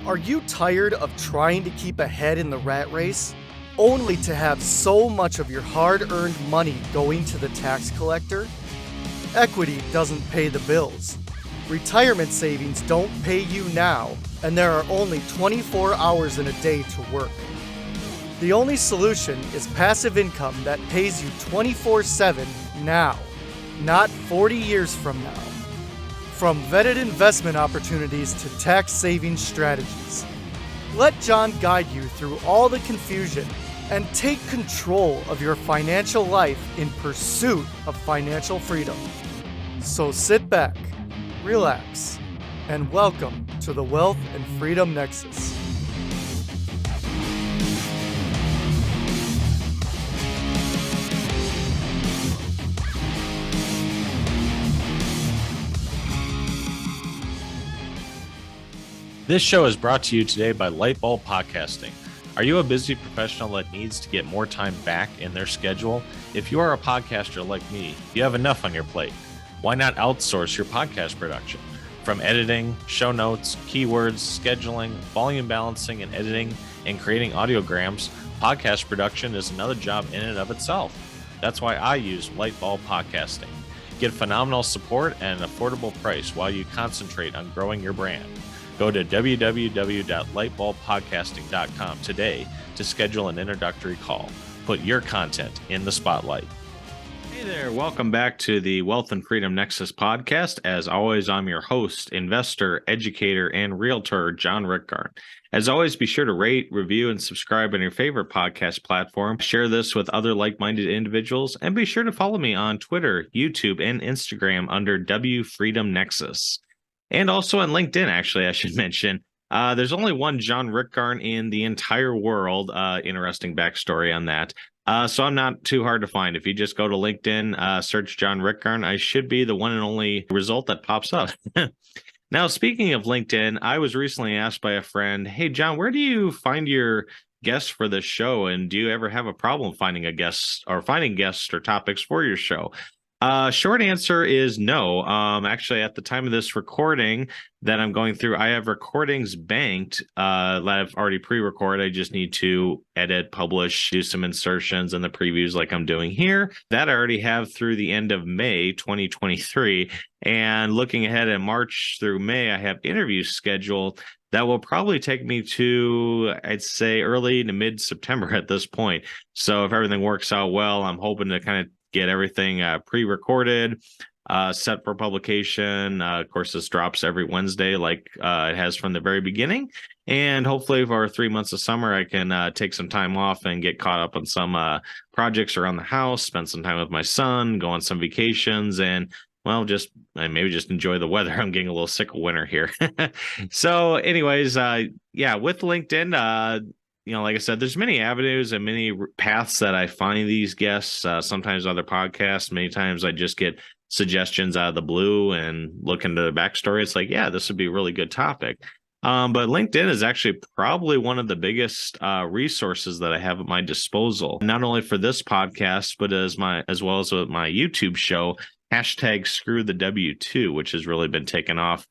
Are you tired of trying to keep ahead in the rat race, only to have so much of your hard-earned money going to the tax collector? Equity doesn't pay the bills. Retirement savings don't pay you now, and there are only 24 hours in a day to work. The only solution is passive income that pays you 24/7 now, not 40 years from now. From vetted investment opportunities to tax savings strategies, let John guide you through all the confusion and take control of your financial life in pursuit of financial freedom. So sit back, relax, and welcome to the Wealth and Freedom Nexus. This show is brought to you today by Lightbulb Podcasting. Are you a busy professional that needs to get more time back in their schedule? If you are a podcaster like me, you have enough on your plate. Why not outsource your podcast production? From editing, show notes, keywords, scheduling, volume balancing, and editing, and creating audiograms, podcast production is another job in and of itself. That's why I use Lightbulb Podcasting. Get phenomenal support at an affordable price while you concentrate on growing your brand. Go to www.lightbulbpodcasting.com today to schedule an introductory call. Put your content in the spotlight. Hey there, welcome back to the Wealth and Freedom Nexus podcast. As always, I'm your host, investor, educator, and realtor, John Rickgarn. As always, be sure to rate, review, and subscribe on your favorite podcast platform. Share this with other like-minded individuals, and be sure to follow me on Twitter, YouTube, and Instagram under W Freedom Nexus. And also on LinkedIn, actually, I should mention, there's only one John Rickgarn in the entire world. Interesting backstory on that. So I'm not too hard to find. If you just go to LinkedIn, search John Rickgarn, I should be the one and only result that pops up. Now, speaking of LinkedIn, I was recently asked by a friend, hey, John, where do you find your guests for this show? And do you ever have a problem finding a guest or finding guests or topics for your show? Short answer is no. Actually, at the time of this recording that I'm going through, I have recordings banked that I've already pre-recorded. I just need to edit, publish, do some insertions and the previews like I'm doing here. That I already have through the end of May 2023. And looking ahead in March through May, I have interviews scheduled that will probably take me to, I'd say, early to mid-September at this point. So if everything works out well, I'm hoping to kind of get everything pre-recorded, set for publication. Of course, this drops every Wednesday like it has from the very beginning. And hopefully for 3 months of summer, I can take some time off and get caught up on some projects around the house, spend some time with my son, go on some vacations, and maybe just enjoy the weather. I'm getting a little sick of winter here. So anyways, with LinkedIn, like I said, there's many avenues and many paths that I find these guests, sometimes other podcasts. Many times I just get suggestions out of the blue and look into the backstory. It's like, yeah, this would be a really good topic. But LinkedIn is actually probably one of the biggest resources that I have at my disposal, not only for this podcast, but as well as with my YouTube show, #ScrewTheW2, which has really been taken off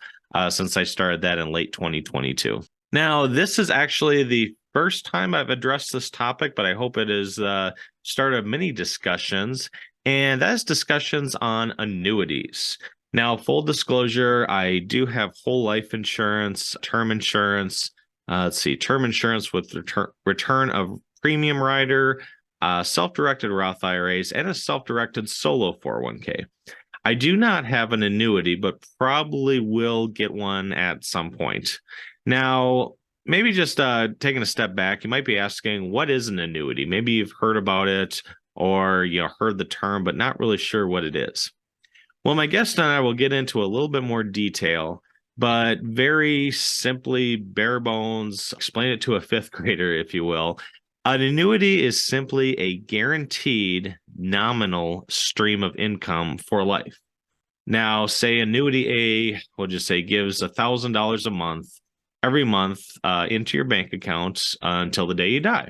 since I started that in late 2022. Now, this is actually the first time I've addressed this topic, but I hope it is the start of many discussions, and that's discussions on annuities. Now, full disclosure, I do have whole life insurance, term insurance, term insurance with return of premium rider, self-directed Roth IRAs, and a self-directed solo 401k. I do not have an annuity, but probably will get one at some point. Now, maybe just taking a step back, you might be asking, what is an annuity? Maybe you've heard about it or heard the term, but not really sure what it is. Well, my guest and I will get into a little bit more detail, but very simply, bare bones, explain it to a fifth grader, if you will. An annuity is simply a guaranteed nominal stream of income for life. Now, say annuity A, we'll just say gives $1,000 a month every month into your bank account until the day you die,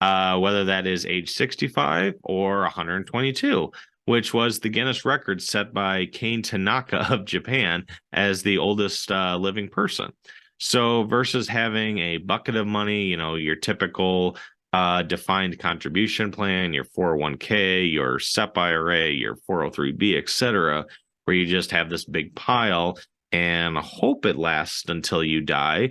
whether that is age 65 or 122, which was the Guinness record set by Kane Tanaka of Japan as the oldest living person. So versus having a bucket of money, your typical defined contribution plan, your 401k, your SEP IRA, your 403b, etc., where you just have this big pile and hope it lasts until you die.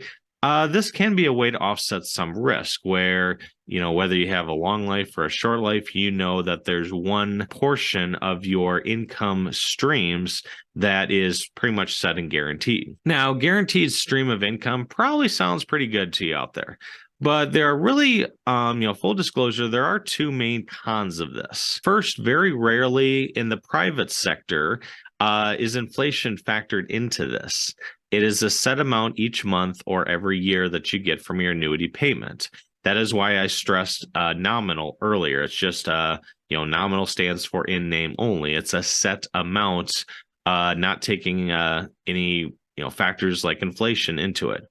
This can be a way to offset some risk where, whether you have a long life or a short life, that there's one portion of your income streams that is pretty much set and guaranteed. Now, guaranteed stream of income probably sounds pretty good to you out there. But there are really, full disclosure, there are two main cons of this. First, very rarely in the private sector is inflation factored into this. It is a set amount each month or every year that you get from your annuity payment. That is why I stressed nominal earlier. It's just, nominal stands for in name only. It's a set amount, not taking any, factors like inflation into it.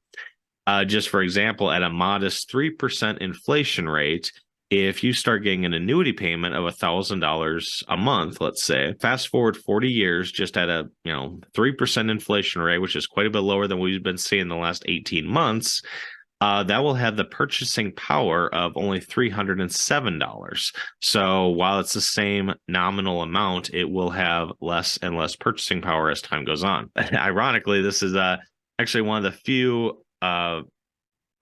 Just for example, at a modest 3% inflation rate, if you start getting an annuity payment of $1,000 a month, let's say, fast forward 40 years, just at a 3% inflation rate, which is quite a bit lower than we've been seeing the last 18 months, that will have the purchasing power of only $307. So while it's the same nominal amount, it will have less and less purchasing power as time goes on. Ironically, this is actually one of the few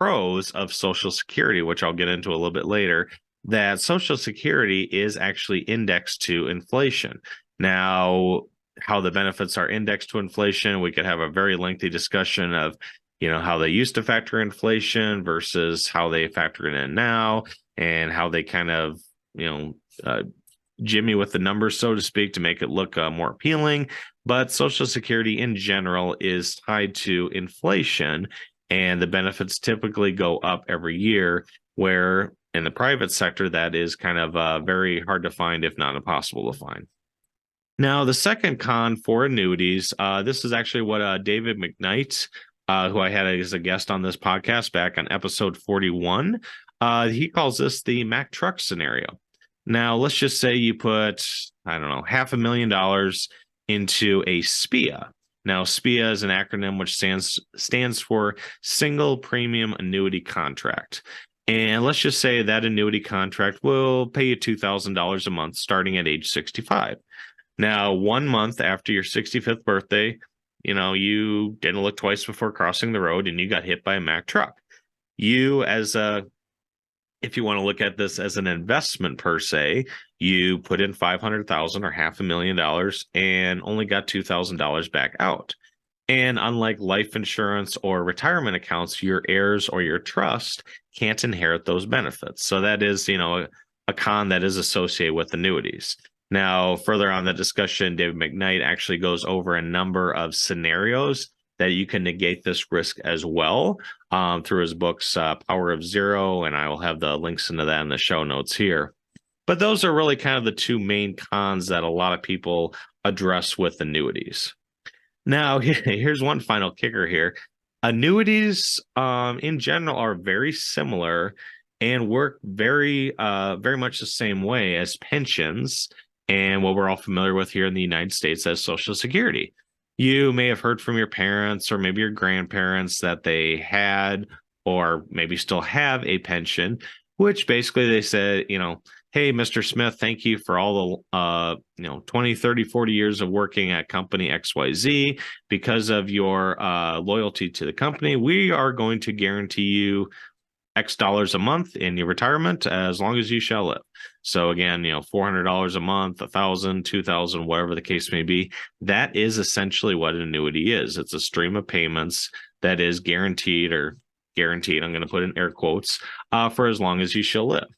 pros of Social Security, which I'll get into a little bit later, that Social Security is actually indexed to inflation. Now, how the benefits are indexed to inflation, we could have a very lengthy discussion of, how they used to factor inflation versus how they factor it in now, and how they kind of, jimmy with the numbers, so to speak, to make it look more appealing. But Social Security in general is tied to inflation, and the benefits typically go up every year, where in the private sector, that is kind of very hard to find, if not impossible to find. Now, the second con for annuities, this is actually what David McKnight, who I had as a guest on this podcast back on episode 41, he calls this the Mack truck scenario. Now, let's just say you put, $500,000 into a SPIA. Now, SPIA is an acronym which stands for Single Premium Annuity Contract. And let's just say that annuity contract will pay you $2,000 a month starting at age 65. Now, 1 month after your 65th birthday, you didn't look twice before crossing the road and you got hit by a Mack truck. You, if you want to look at this as an investment per se, you put in $500,000 or $500,000 and only got $2,000 back out. And unlike life insurance or retirement accounts, your heirs or your trust can't inherit those benefits. So that is, a con that is associated with annuities. Now, further on the discussion, David McKnight actually goes over a number of scenarios that you can negate this risk as well through his books, Power of Zero, and I will have the links into that in the show notes here. But those are really kind of the two main cons that a lot of people address with annuities. Now, here's one final kicker here. Annuities in general are very similar and work very much the same way as pensions and what we're all familiar with here in the United States as Social Security. You may have heard from your parents or maybe your grandparents that they had or maybe still have a pension, which basically they said, hey, Mr. Smith, thank you for all the 20, 30, 40 years of working at company XYZ. Because of your loyalty to the company, we are going to guarantee you X dollars a month in your retirement as long as you shall live. So again, $400 a month, $1,000, $2,000, whatever the case may be. That is essentially what an annuity is. It's a stream of payments that is guaranteed, I'm going to put in air quotes, for as long as you shall live.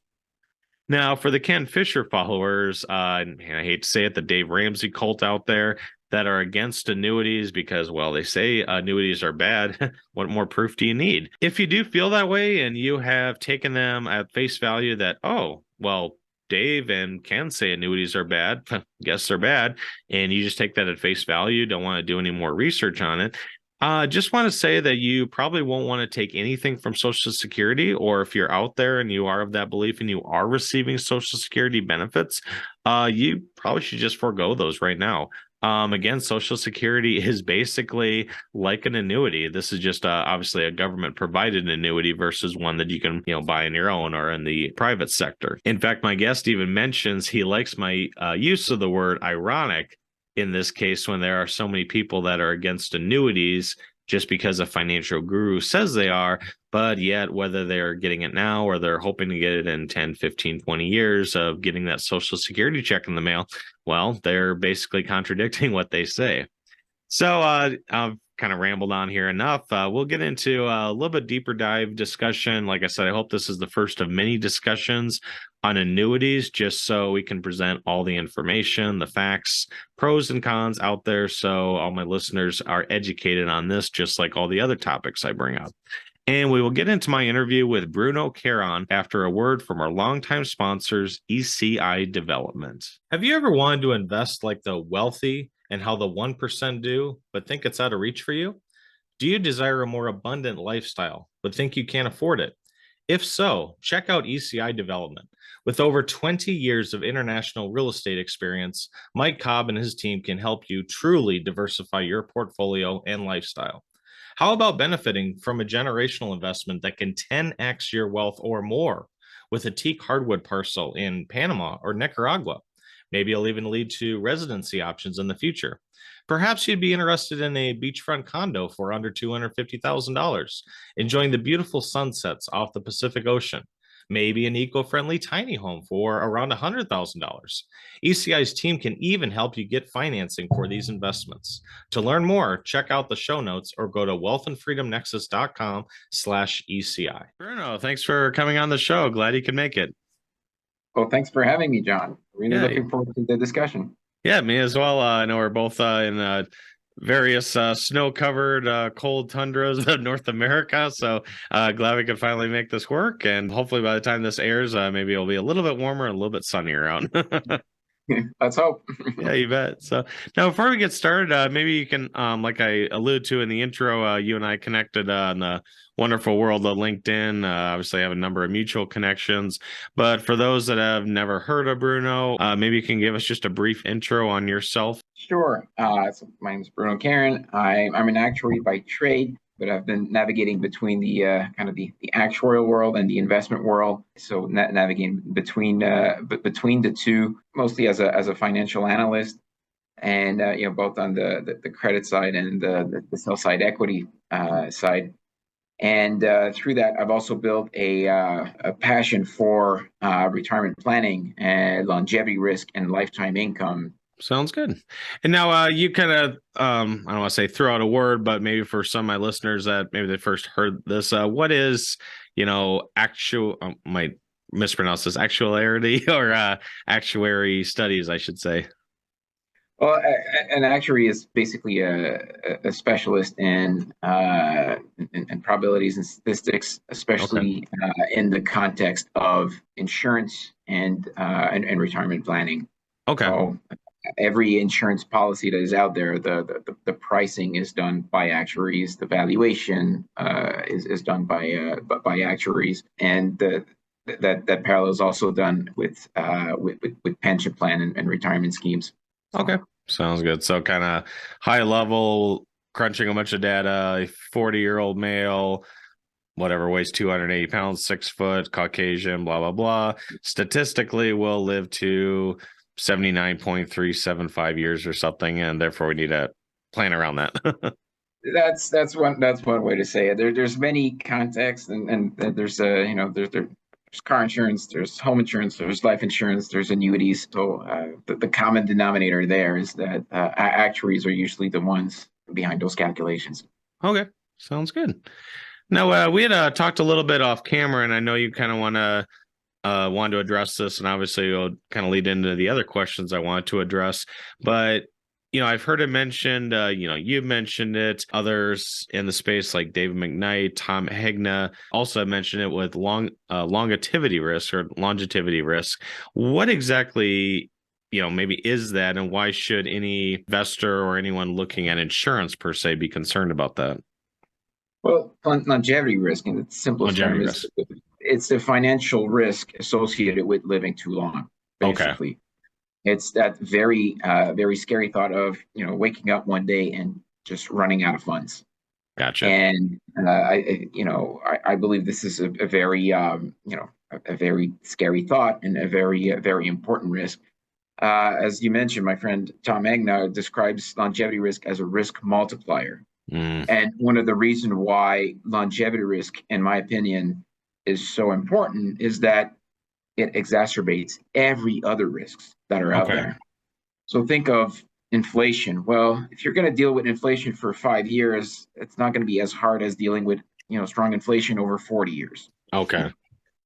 Now, for the Ken Fisher followers, and I hate to say it, the Dave Ramsey cult out there that are against annuities because, well, they say annuities are bad. What more proof do you need? If you do feel that way and you have taken them at face value that, oh, well, Dave and Ken say annuities are bad, guess they're bad, and you just take that at face value, don't want to do any more research on it, just want to say that you probably won't want to take anything from Social Security, or if you're out there and you are of that belief and you are receiving Social Security benefits, you probably should just forego those right now. Again, Social Security is basically like an annuity. This is just obviously a government provided annuity versus one that you can, buy on your own or in the private sector. In fact, my guest even mentions he likes my use of the word ironic in this case when there are so many people that are against annuities just because a financial guru says they are, but yet whether they're getting it now or they're hoping to get it in 10, 15, 20 years of getting that Social Security check in the mail, well, they're basically contradicting what they say. So I've kind of rambled on here enough. We'll get into a little bit deeper dive discussion. Like I said, I hope this is the first of many discussions on annuities, just so we can present all the information, the facts, pros and cons out there, so all my listeners are educated on this, just like all the other topics I bring up. And we will get into my interview with Bruno Caron after a word from our longtime sponsors, ECI Development. Have you ever wanted to invest like the wealthy and how the 1% do, but think it's out of reach for you? Do you desire a more abundant lifestyle, but think you can't afford it? If so, check out ECI Development. With over 20 years of international real estate experience, Mike Cobb and his team can help you truly diversify your portfolio and lifestyle. How about benefiting from a generational investment that can 10x your wealth or more with a teak hardwood parcel in Panama or Nicaragua? Maybe it'll even lead to residency options in the future. Perhaps you'd be interested in a beachfront condo for under $250,000, enjoying the beautiful sunsets off the Pacific Ocean. Maybe an eco-friendly tiny home for around $100,000. ECI's team can even help you get financing for these investments. To learn more, check out the show notes or go to wealthandfreedomnexus.com/ECI. Bruno, thanks for coming on the show. Glad you could make it. Well, thanks for having me, John. Really looking forward to the discussion. Yeah, me as well. I know we're both in various snow-covered cold tundras of North America, so glad we could finally make this work. And hopefully by the time this airs, maybe it'll be a little bit warmer and a little bit sunnier out. Let's hope. Yeah, you bet. So now before we get started, maybe you can, like I alluded to in the intro, you and I connected on the wonderful world of LinkedIn. Obviously, I have a number of mutual connections, but for those that have never heard of Bruno, maybe you can give us just a brief intro on yourself. Sure. So my name is Bruno Caron. I'm an actuary by trade, but I've been navigating between the kind of the actuarial world and the investment world. So navigating between the two, mostly as a financial analyst, and both on the credit side and the sell side equity side. And through that, I've also built a passion for retirement planning and longevity risk and lifetime income. Sounds good. And now you kind of, I don't want to say throw out a word, but maybe for some of my listeners that maybe they first heard this, what is, might mispronounce this, actuarial or actuary studies, I should say. Well, an actuary is basically a specialist in probabilities and statistics, especially in the context of insurance and retirement planning. Okay. So every insurance policy that is out there, the pricing is done by actuaries, the valuation is done by actuaries, and that parallel is also done with pension plan and retirement schemes. Okay. Sounds good. So kind of high level, crunching a bunch of data, a 40-year-old male, whatever, weighs 280 pounds, 6 foot, Caucasian, blah, blah, blah. Statistically will live to 79.375 years or something. And therefore we need to plan around that. That's one way to say it. There's many contexts and there's there's car insurance, there's home insurance, there's life insurance, there's annuities. So the common denominator there is that actuaries are usually the ones behind those calculations. Okay, sounds good. Now, we had talked a little bit off camera, and I know you kind of want to address this, and obviously it'll kind of lead into the other questions I wanted to address. But I've heard it mentioned, you've mentioned it, others in the space like David McKnight, Tom Hegna also mentioned it with longevity risk or longevity risk. What exactly, maybe is that, and why should any investor or anyone looking at insurance per se be concerned about that? Well, longevity risk, in its simplest term, it's the financial risk associated with living too long, basically. Okay. It's that very scary thought of, waking up one day and just running out of funds. Gotcha. And I believe this is a very a very scary thought and a very important risk. As you mentioned, my friend Tom Hegna describes longevity risk as a risk multiplier. And one of the reasons why longevity risk, in my opinion, is so important is that it exacerbates every other risks that are out there. So think of inflation. Well, if you're going to deal with inflation for 5 years, it's not going to be as hard as dealing with, strong inflation over 40 years. Okay.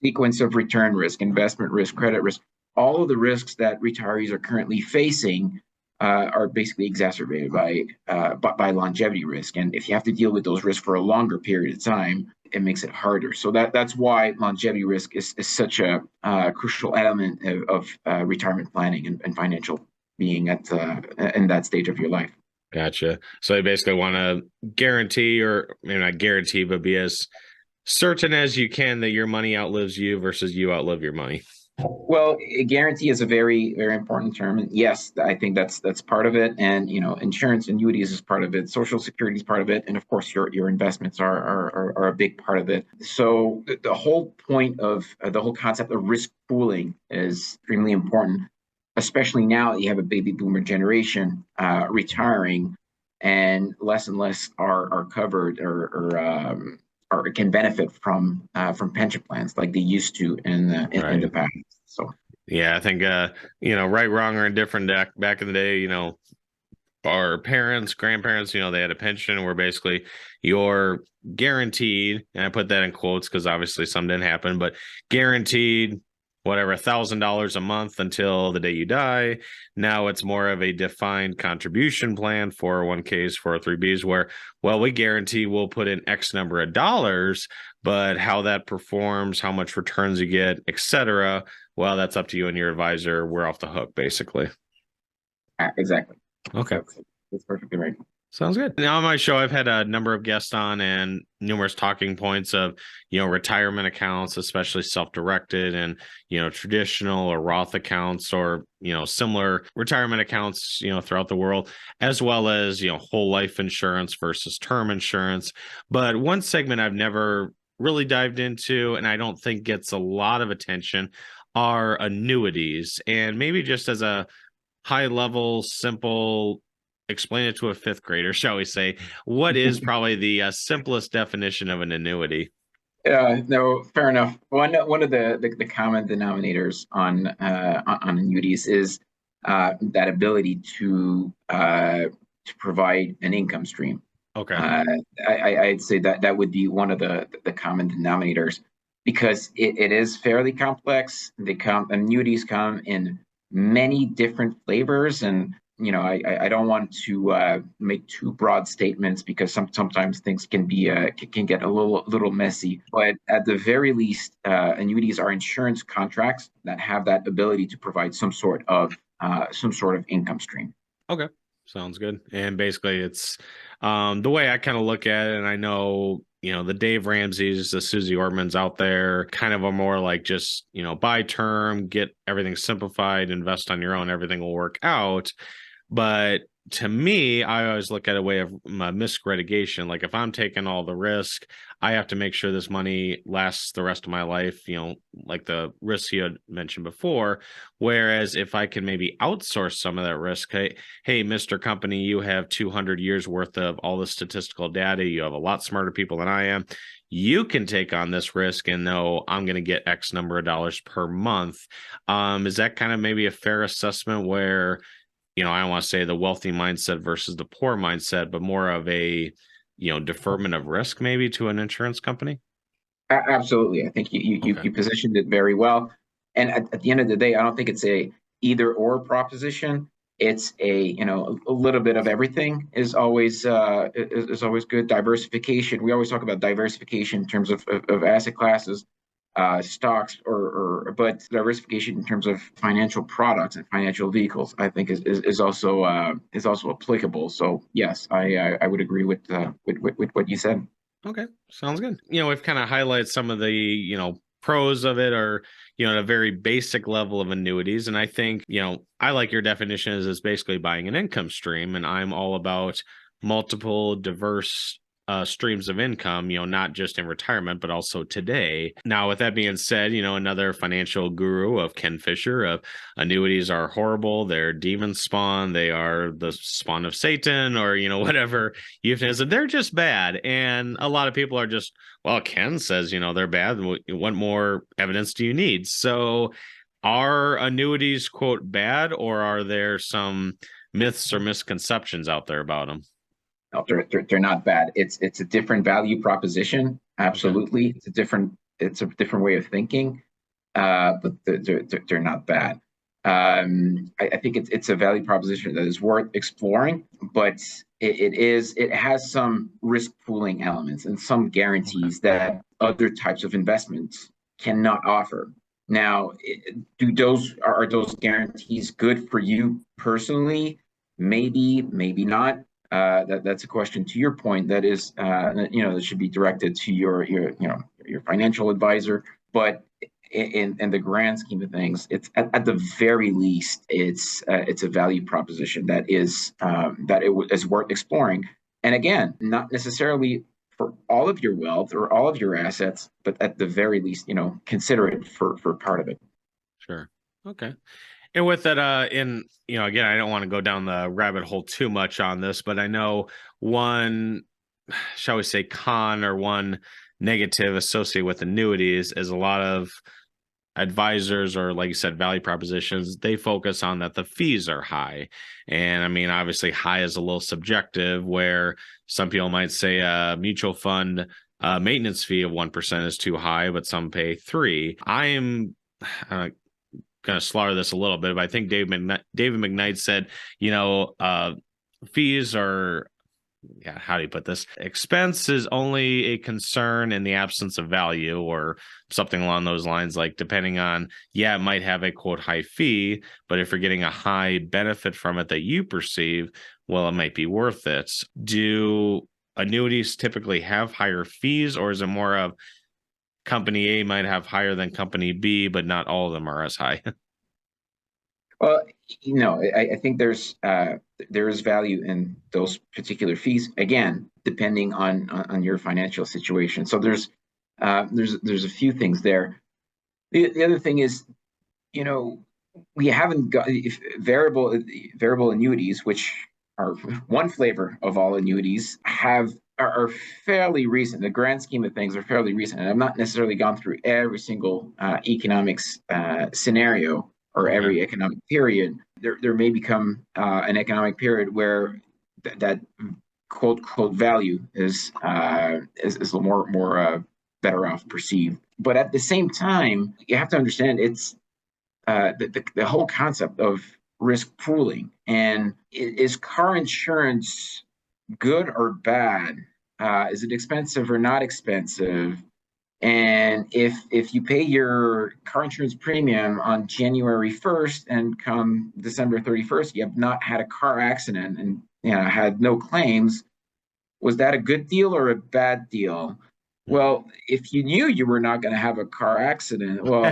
Sequence of return risk, investment risk, credit risk, all of the risks that retirees are currently facing are basically exacerbated by longevity risk. And if you have to deal with those risks for a longer period of time, it makes it harder. So that's why longevity risk is such a crucial element of retirement planning and financial being in that stage of your life. Gotcha. So you basically want to guarantee, or maybe not guarantee, but be as certain as you can that your money outlives you versus you outlive your money. Well, a guarantee is a very, very important term. And yes, I think that's part of it. And, insurance, annuities is part of it. Social Security is part of it. And of course, your investments are a big part of it. So the whole point of the whole concept of risk pooling is extremely important, especially now that you have a baby boomer generation retiring, and less are covered or can benefit from pension plans like they used to in the past. So yeah, I think right, wrong, or indifferent, back in the day, our parents, grandparents, they had a pension where basically you're guaranteed, and I put that in quotes because obviously some didn't happen, but guaranteed whatever, $1,000 a month until the day you die. Now it's more of a defined contribution plan, 401ks, 403bs, where, well, we guarantee we'll put in X number of dollars, but how that performs, how much returns you get, etc., well, that's up to you and your advisor. We're off the hook, basically. Exactly. Okay. That's perfectly right. Sounds good. Now on my show, I've had a number of guests on and numerous talking points of, retirement accounts, especially self-directed and, traditional or Roth accounts or, similar retirement accounts, throughout the world, as well as, whole life insurance versus term insurance. But one segment I've never really dived into, and I don't think gets a lot of attention, are annuities. And maybe just as a high level, simple, explain it to a fifth grader, shall we say, what is probably the simplest definition of an annuity? No, fair enough. One of the common denominators on annuities is that ability to provide an income stream. Okay. I'd say that would be one of the common denominators, because it is fairly complex. Annuities come in many different flavors, and I don't want to make too broad statements because sometimes things can get a little messy. But at the very least, annuities are insurance contracts that have that ability to provide some sort of income stream. Okay, sounds good. And basically, it's the way I kind of look at it, and I know the Dave Ramseys, the Susie Ortmans out there kind of are more like just buy term, get everything simplified, invest on your own, everything will work out. But to me, I always look at a way of risk mitigation. Like if I'm taking all the risk, I have to make sure this money lasts the rest of my life, like the risks you had mentioned before. Whereas if I can maybe outsource some of that risk, hey, Mr. Company, you have 200 years worth of all the statistical data. You have a lot smarter people than I am. You can take on this risk and know I'm going to get X number of dollars per month. Is that kind of maybe a fair assessment where, I don't want to say the wealthy mindset versus the poor mindset, but more of a, deferment of risk maybe to an insurance company? Absolutely. I think you positioned it very well. And at the end of the day, I don't think it's a either or proposition. It's a little bit of everything is always good. Diversification. We always talk about diversification in terms of asset classes, stocks, but diversification in terms of financial products and financial vehicles, I think is also applicable. So yes, I would agree with what you said. Okay, sounds good. We've kind of highlighted some of the pros of it are, at a very basic level of annuities. And I think, I like your definition is basically buying an income stream. And I'm all about multiple diverse streams of income, not just in retirement, but also today. Now, with that being said, another financial guru of Ken Fisher of annuities are horrible. They're demon spawn. They are the spawn of Satan, or, whatever euphemism. They're just bad. And a lot of people are just, well, Ken says, they're bad. What more evidence do you need? So are annuities, quote, bad, or are there some myths or misconceptions out there about them? No, they're not bad. It's a different value proposition. Absolutely, it's a different way of thinking, but they're not bad. I think it's a value proposition that is worth exploring, but it has some risk pooling elements and some guarantees that other types of investments cannot offer. Now, are those guarantees good for you personally? Maybe, maybe not. That's a question, to your point, that is that should be directed to your financial advisor. But in the grand scheme of things, it's at the very least it's a value proposition that is worth exploring. And again, not necessarily for all of your wealth or all of your assets, but at the very least, consider it for part of it. Sure. Okay. And with that, again, I don't want to go down the rabbit hole too much on this, but I know one, shall we say, con or one negative associated with annuities is a lot of advisors, or like you said, value propositions, they focus on that the fees are high. And I mean, obviously high is a little subjective, where some people might say a mutual fund maintenance fee of 1% is too high, but some pay 3%. I am going to slaughter this a little bit, but I think David McKnight said, fees are, how do you put this? Expense is only a concern in the absence of value, or something along those lines. Like, depending on, it might have a quote high fee, but if you're getting a high benefit from it that you perceive, well, it might be worth it. Do annuities typically have higher fees, or is it more of company A might have higher than company B, but not all of them are as high? Well, I think there is value in those particular fees. Again, depending on your financial situation. So there's a few things there. The other thing is, we haven't got variable annuities, which are one flavor of all annuities, are fairly recent. The grand scheme of things are fairly recent, and I've not necessarily gone through every single economics scenario or every economic period. There may become an economic period where that quote value is a little more better off perceived. But at the same time, you have to understand it's the whole concept of risk pooling. And is car insurance good or bad? Is it expensive or not expensive? And if you pay your car insurance premium on January 1st and come December 31st, you have not had a car accident and had no claims, was that a good deal or a bad deal? Well, if you knew you were not going to have a car accident, well,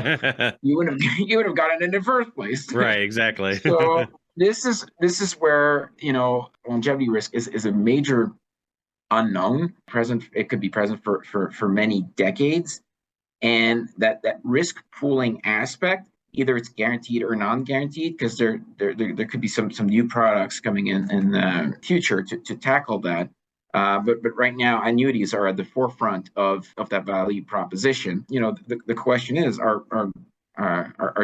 you would have gotten it in the first place. Right, exactly. So this is where longevity risk is a major unknown. It could be present for many decades, and that risk pooling aspect, either it's guaranteed or non-guaranteed, because there could be some new products coming in the future to tackle that. But right now, annuities are at the forefront of that value proposition. The question is, are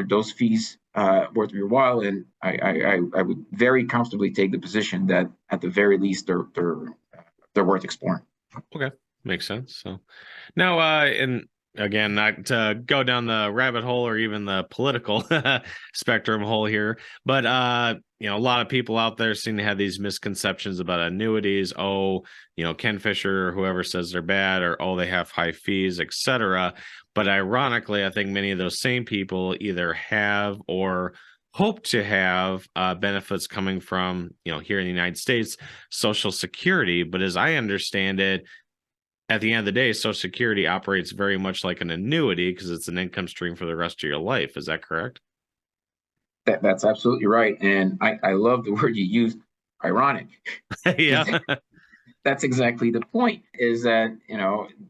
those fees worth your while? And I would very comfortably take the position that at the very least they're worth exploring. Okay, makes sense. So now, and again, not to go down the rabbit hole or even the political spectrum hole here, but a lot of people out there seem to have these misconceptions about annuities. Ken Fisher or whoever says they're bad, or they have high fees, etc. But ironically, I think many of those same people either have or hope to have benefits coming from, here in the United States, Social Security. But as I understand it, at the end of the day, Social Security operates very much like an annuity because it's an income stream for the rest of your life. Is that correct? That's absolutely right. And I love the word you used, ironic. Yeah. That's exactly the point, is that,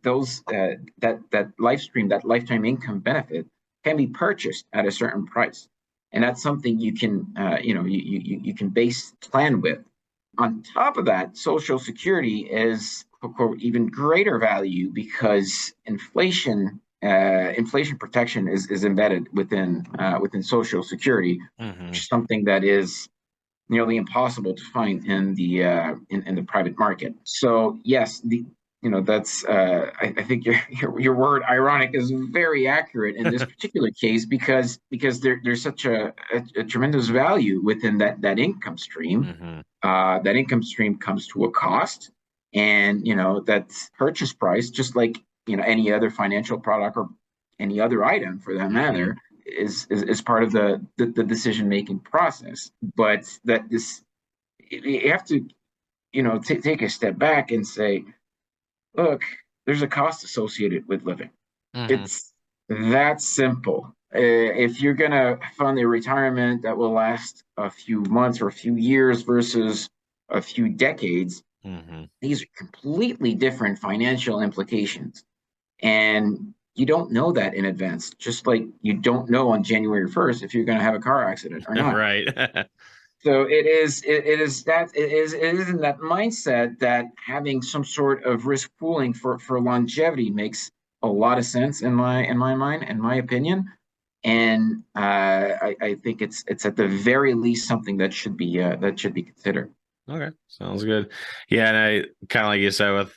those that life stream, that lifetime income benefit can be purchased at a certain price. And that's something you can, you can base plan with. On top of that, Social Security is, quote, even greater value because inflation protection is embedded within Social Security, which is something that is nearly impossible to find in the private market. So yes, that's I think your word ironic is very accurate in this particular case because there's such a tremendous value within that income stream. That income stream comes to a cost, and that purchase price, just like any other financial product or any other item for that matter, is part of the decision making process. But that you have to take a step back and say, look, there's a cost associated with living. It's that simple. If you're going to fund a retirement that will last a few months or a few years versus a few decades, these are completely different financial implications. And you don't know that in advance, just like you don't know on January 1st if you're going to have a car accident or not. Right. So it is in that mindset that having some sort of risk pooling for longevity makes a lot of sense in my mind, in my opinion. And I think it's at the very least something that should be considered. Okay, sounds good. Yeah, and I kind of like you said with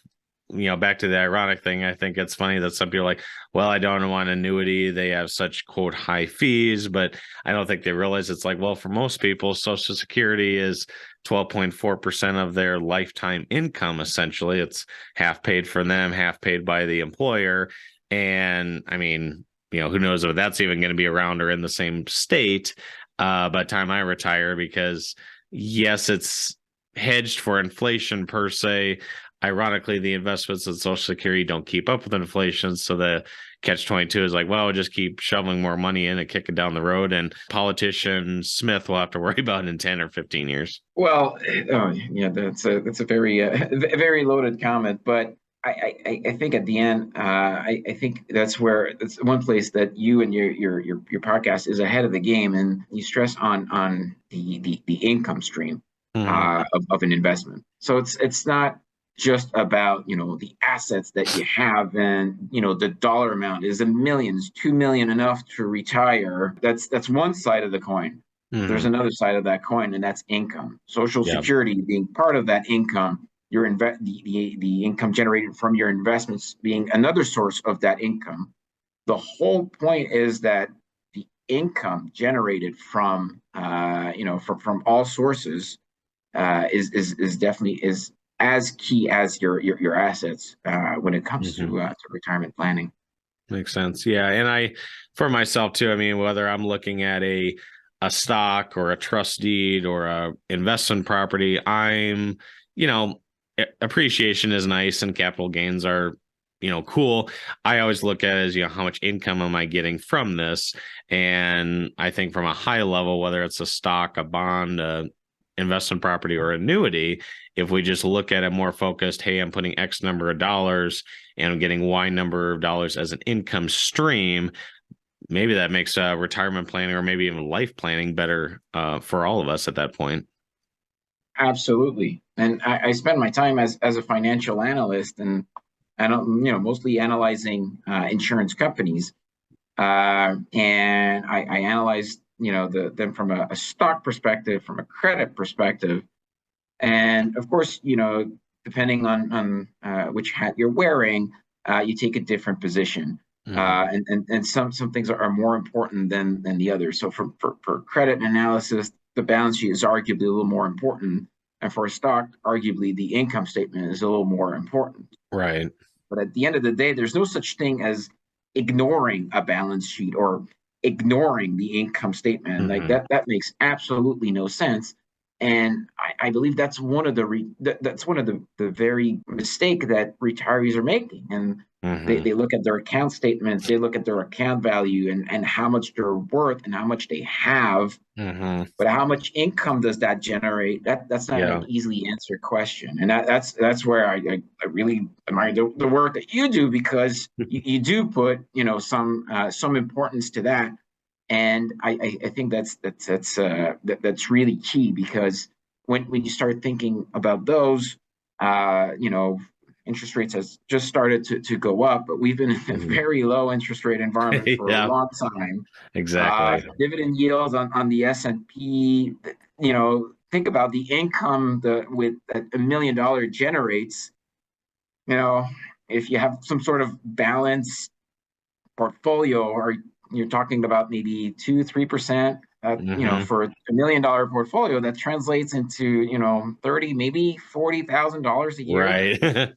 back to the ironic thing, I think it's funny that some people are like, well, I don't want an annuity. They have such, quote, high fees, but I don't think they realize it's like, well, for most people, Social Security is 12.4% of their lifetime income. Essentially, it's half paid for them, half paid by the employer. And I mean, who knows if that's even going to be around or in the same state by the time I retire, because yes, it's hedged for inflation per se. Ironically, the investments in Social Security don't keep up with inflation. So the catch-22 is like, well, we'll just keep shoveling more money in and kick it down the road. And politician Smith will have to worry about it in 10 or 15 years. Well, yeah, that's a very loaded comment. But I think at the end, I think that's one place that you and your podcast is ahead of the game, and you stress on the income stream of an investment. So it's not just about the assets that you have, and the dollar amount is in millions, 2 million enough to retire. That's one side of the coin. There's another side of that coin, and that's income. Social Security being part of that income, the income generated from your investments being another source of that income. The whole point is that the income generated from from all sources is definitely as key as your assets when it comes to retirement planning. Makes sense. Yeah. And for myself too, I mean, whether I'm looking at a stock or a trust deed or a investment property, appreciation is nice and capital gains are, cool. I always look at it as, how much income am I getting from this? And I think from a high level, whether it's a stock, a bond, investment property, or annuity, if we just look at it more focused, hey, I'm putting X number of dollars and I'm getting Y number of dollars as an income stream, maybe that makes retirement planning or maybe even life planning better for all of us at that point. Absolutely. And I spend my time as a financial analyst and mostly analyzing insurance companies. And I analyze them from a stock perspective, from a credit perspective. And of course, depending on which hat you're wearing, you take a different position. And some things are more important than the others. So for credit analysis, the balance sheet is arguably a little more important. And for a stock, arguably the income statement is a little more important. Right. But at the end of the day, there's no such thing as ignoring a balance sheet or ignoring the income statement. Like that makes absolutely no sense. And I believe that's one of the very mistake that retirees are making. And they look at their account statements, they look at their account value and how much they're worth and how much they have. But how much income does that generate? That's not an easily answered question. And that's where I really admire the work that you do, because you do put, some importance to that. And I think that's really key, because when you start thinking about those, interest rates has just started to go up, but we've been in a very low interest rate environment for a long time. Exactly. Dividend yields on the S&P, think about the income with $1 million generates. If you have some sort of balanced portfolio, or you're talking about maybe 2-3%, for $1 million portfolio, that translates into, $30,000, maybe $40,000 a year. Right.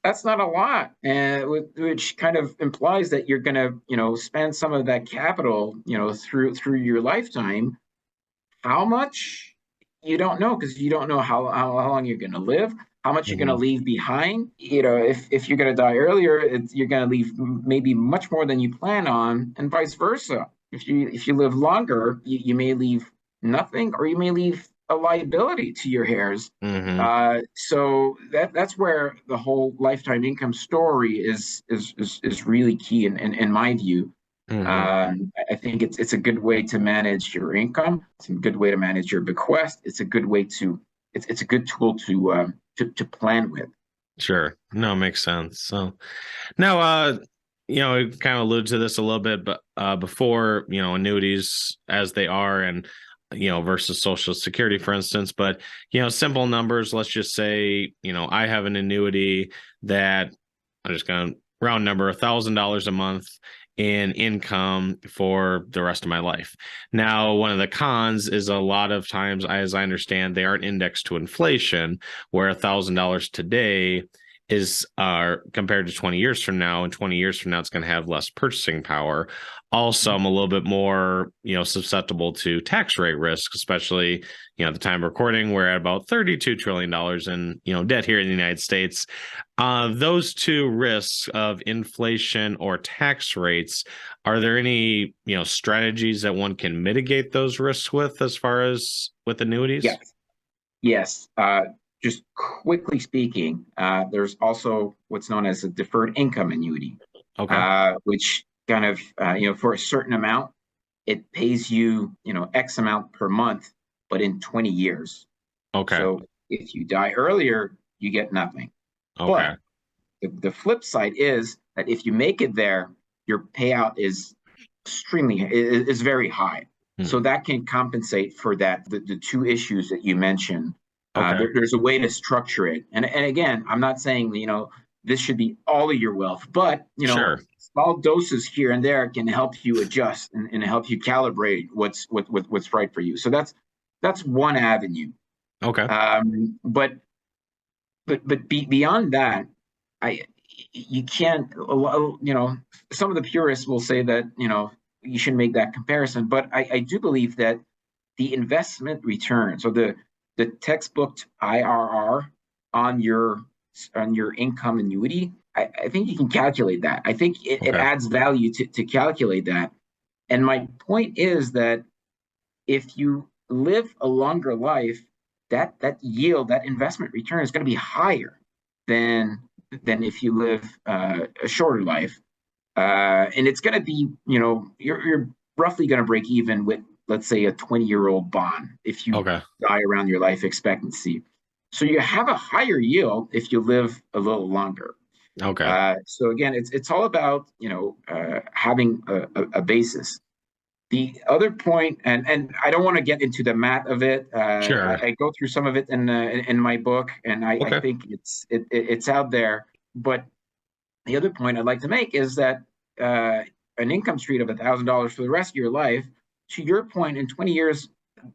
That's not a lot, and which kind of implies that you're going to, spend some of that capital, through your lifetime. How much? You don't know, because you don't know how long you're going to live, how much you're going to leave behind. If you're going to die earlier, you're going to leave maybe much more than you plan on, and vice versa. If you live longer, you may leave nothing, or you may leave a liability to your heirs. So that's where the whole lifetime income story is really key in my view. I think it's a good way to manage your income. It's a good way to manage your bequest. It's a good way it's a good tool to plan with. Sure. No, makes sense. So now, we kind of alluded to this a little bit, but before, annuities as they are, and versus Social Security, for instance. But, simple numbers, let's just say, I have an annuity that I'm just going to round number $1,000 a month in income for the rest of my life. Now, one of the cons is a lot of times, as I understand, they aren't indexed to inflation, where $1,000 today is compared to 20 years from now, and 20 years from now, it's going to have less purchasing power. Also, I'm a little bit more, susceptible to tax rate risk, especially, at the time of recording, we're at about $32 trillion in, debt here in the United States. Those two risks of inflation or tax rates, are there any, strategies that one can mitigate those risks with, as far as with annuities? Yes. Just quickly speaking, there's also what's known as a deferred income annuity, which kind of, for a certain amount, it pays you, X amount per month, but in 20 years. So if you die earlier, you get nothing. But the flip side is that if you make it there, your payout is very high. So that can compensate for the two issues that you mentioned. There's a way to structure it. And again, I'm not saying, this should be all of your wealth, but, small doses here and there can help you adjust and help you calibrate what's right for you. So that's one avenue. But beyond that, you can't, some of the purists will say that, you should make that comparison, but I do believe that the investment return, so the textbook IRR on your income annuity, I think you can calculate that. I think it adds value to calculate that. And my point is that if you live a longer life, that yield, that investment return is going to be higher than if you live a shorter life. And it's going to be, you're roughly going to break even with, let's say, a 20-year-old bond if you die around your life expectancy. So you have a higher yield if you live a little longer. So again, it's all about, having a basis. The other point, and I don't want to get into the math of it. I go through some of it in my book, and I think it's out there. But the other point I'd like to make is that an income stream of $1,000 for the rest of your life, to your point, in 20 years,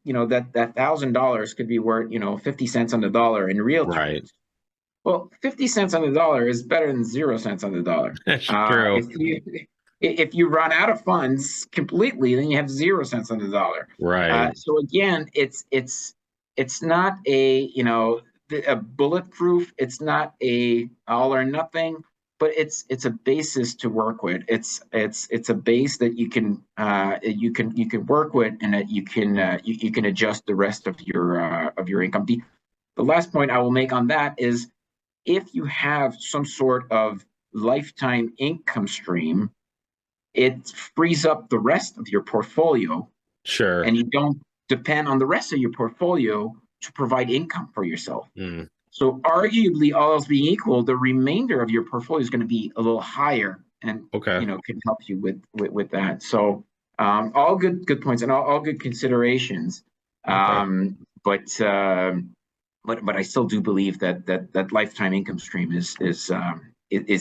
that $1,000 could be worth, 50 cents on the dollar in real terms. Well, 50 cents on the dollar is better than 0 cents on the dollar. That's true. If you run out of funds completely, then you have 0 cents on the dollar. Right. So again, it's it's not a bulletproof. It's not a all or nothing, but it's a basis to work with. It's a base that you can work with, and that you can adjust the rest of your income. The last point I will make on that is, if you have some sort of lifetime income stream, it frees up the rest of your portfolio. Sure. And you don't depend on the rest of your portfolio to provide income for yourself. So arguably, all else being equal, the remainder of your portfolio is going to be a little higher, and can help you with that. So all good points, and all good considerations. But I still do believe that lifetime income stream is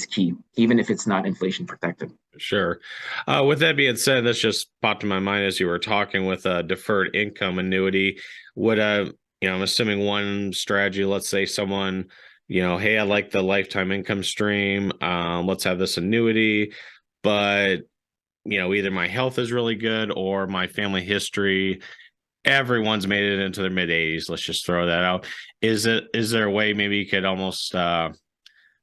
key, even if it's not inflation protected. Sure. With that being said, that's just popped in my mind as you were talking with a deferred income annuity. Would I'm assuming one strategy, let's say someone, hey, I like the lifetime income stream. Let's have this annuity, but either my health is really good or my family history, everyone's made it into their mid 80s. Let's just throw that out. Is there a way maybe you could almost, I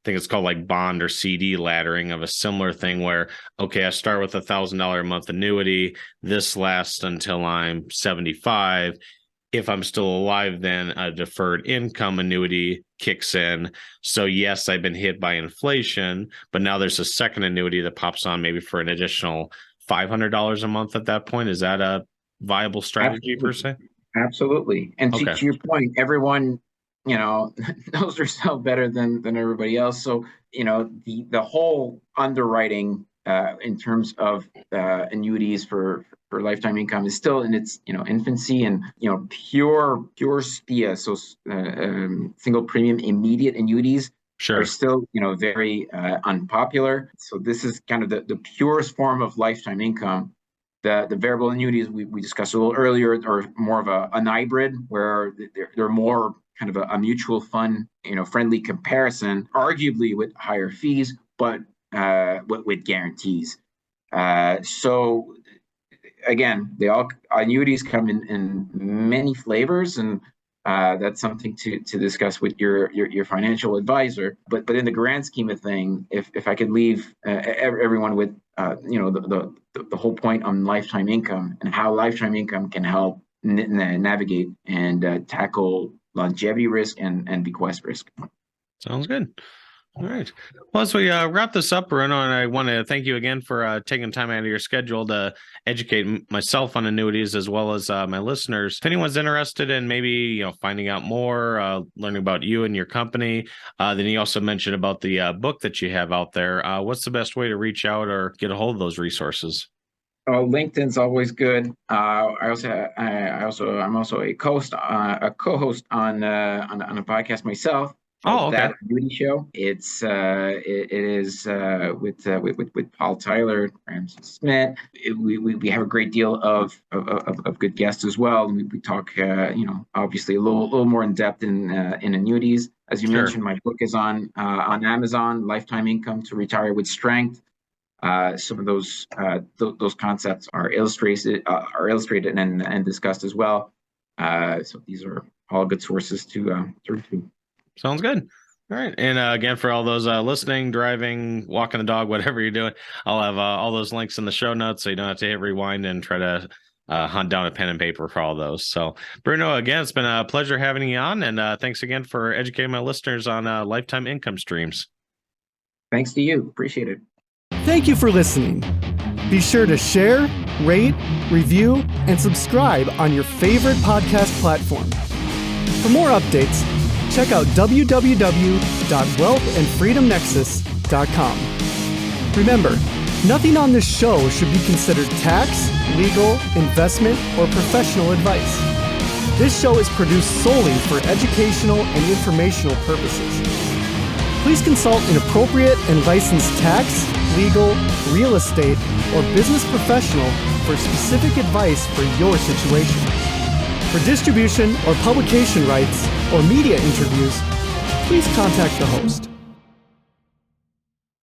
think it's called like bond or CD laddering of a similar thing where, okay, I start with $1,000 a month annuity. This lasts until I'm 75. If I'm still alive, then a deferred income annuity kicks in. So yes, I've been hit by inflation, but now there's a second annuity that pops on maybe for an additional $500 a month at that point. Is that a viable strategy per se? Absolutely. And to your point, everyone knows themselves better than everybody else. So, the whole underwriting in terms of annuities for lifetime income is still in its infancy, and pure SPIA, so single premium immediate annuities are still very unpopular. So this is kind of the purest form of lifetime income. The variable annuities we discussed a little earlier are more of an hybrid, where they're more kind of a mutual fund, friendly comparison, arguably with higher fees, but with guarantees. So again, annuities come in many flavors, and that's something to discuss with your financial advisor. But in the grand scheme of thing, if I could leave everyone with the whole point on lifetime income and how lifetime income can help navigate and tackle longevity risk and bequest risk. Sounds good. All right. Well, as we wrap this up, Bruno, and I want to thank you again for taking time out of your schedule to educate myself on annuities as well as my listeners. If anyone's interested in maybe finding out more, learning about you and your company, then you also mentioned about the book that you have out there. What's the best way to reach out or get a hold of those resources? LinkedIn's always good. I'm also a co-host on a podcast myself. That Annuity Show. It is with Paul Tyler, Ramsey Smith. We have a great deal of good guests as well. We talk obviously a little more in depth in annuities. As you mentioned, my book is on Amazon, Lifetime Income to Retire with Strength. Some of those concepts are illustrated and discussed as well. So these are all good sources to review. Sounds good. All right. And again, for all those listening, driving, walking the dog, whatever you're doing, I'll have all those links in the show notes, so you don't have to hit rewind and try to hunt down a pen and paper for all those. So, Bruno, again, it's been a pleasure having you on, and thanks again for educating my listeners on lifetime income streams. Thanks to you. Appreciate it. Thank you for listening. Be sure to share, rate, review, and subscribe on your favorite podcast platform. For more updates, check out www.wealthandfreedomnexus.com. Remember, nothing on this show should be considered tax, legal, investment, or professional advice. This show is produced solely for educational and informational purposes. Please consult an appropriate and licensed tax, legal, real estate, or business professional for specific advice for your situation. For distribution or publication rights or media interviews, please contact the host.